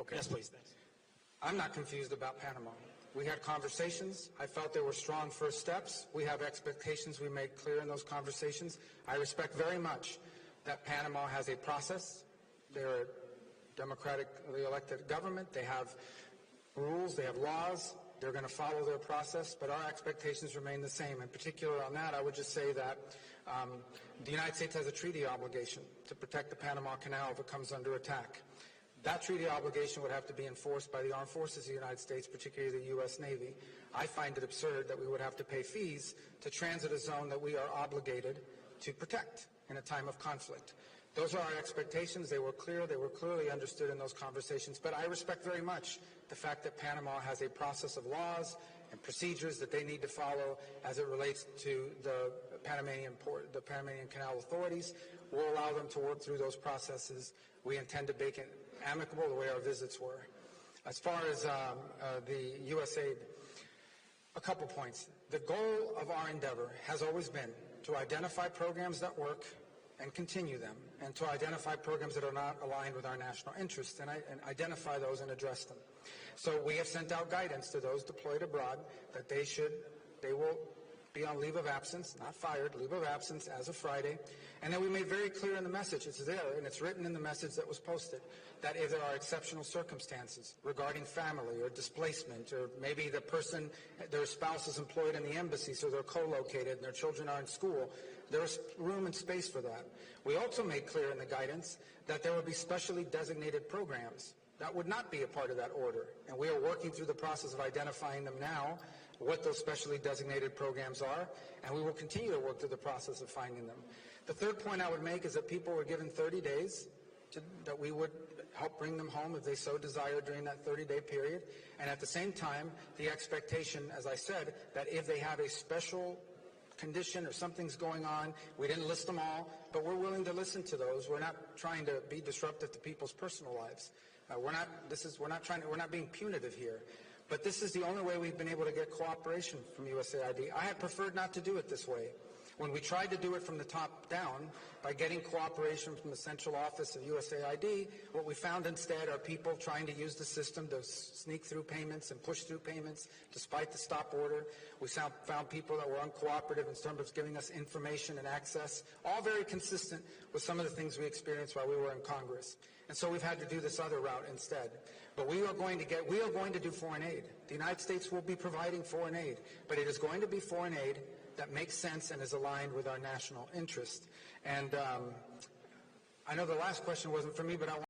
Okay. Yes, please. Thanks. I'm not confused about Panama. We had conversations. I felt there were strong first steps. We have expectations we made clear in those conversations. I respect very much that Panama has a process. They're a democratically elected government. They have rules. They have laws. They're going to follow their process, but our expectations remain the same. In particular on that, I would just say that the United States has a treaty obligation to protect the Panama Canal if it comes under attack. That treaty obligation would have to be enforced by the armed forces of the United States, particularly the U.S. Navy. I find it absurd that we would have to pay fees to transit a zone that we are obligated to protect in a time of conflict. Those are our expectations. They were clear. They were clearly understood in those conversations. But I respect very much the fact that Panama has a process of laws and procedures that they need to follow as it relates to the Panamanian Canal authorities. We'll allow them to work through those processes. We intend to make it amicable the way our visits were. As far as the USAID, a couple points. The goal of our endeavor has always been to identify programs that work and continue them, and to identify programs that are not aligned with our national interests and identify those and address them. So we have sent out guidance to those deployed abroad that they will be on leave of absence, not fired, leave of absence as of Friday. And then we made very clear in the message, it's there and it's written in the message that was posted, that if there are exceptional circumstances regarding family or displacement, or maybe their spouse is employed in the embassy, so they're co-located and their children are in school, there's room and space for that. We also made clear in the guidance that there would be specially designated programs that would not be a part of that order. And we are working through the process of identifying them now, what those specially designated programs are, and we will continue to work through the process of finding them. The third point I would make is that people were given 30 days that we would help bring them home if they so desire during that 30-day period. And at the same time, the expectation, as I said, that if they have a special condition or something's going on, we didn't list them all, but we're willing to listen to those. We're not trying to be disruptive to people's personal lives. We're not being punitive here. But this is the only way we've been able to get cooperation from USAID. I had preferred not to do it this way. When we tried to do it from the top down by getting cooperation from the central office of USAID, what we found instead are people trying to use the system to sneak through payments and push through payments despite the stop order. We found people that were uncooperative in terms of giving us information and access, all very consistent with some of the things we experienced while we were in Congress. And so we've had to do this other route instead. But we are going to do foreign aid. The United States will be providing foreign aid, but it is going to be foreign aid that makes sense and is aligned with our national interest. And I know the last question wasn't for me, but I want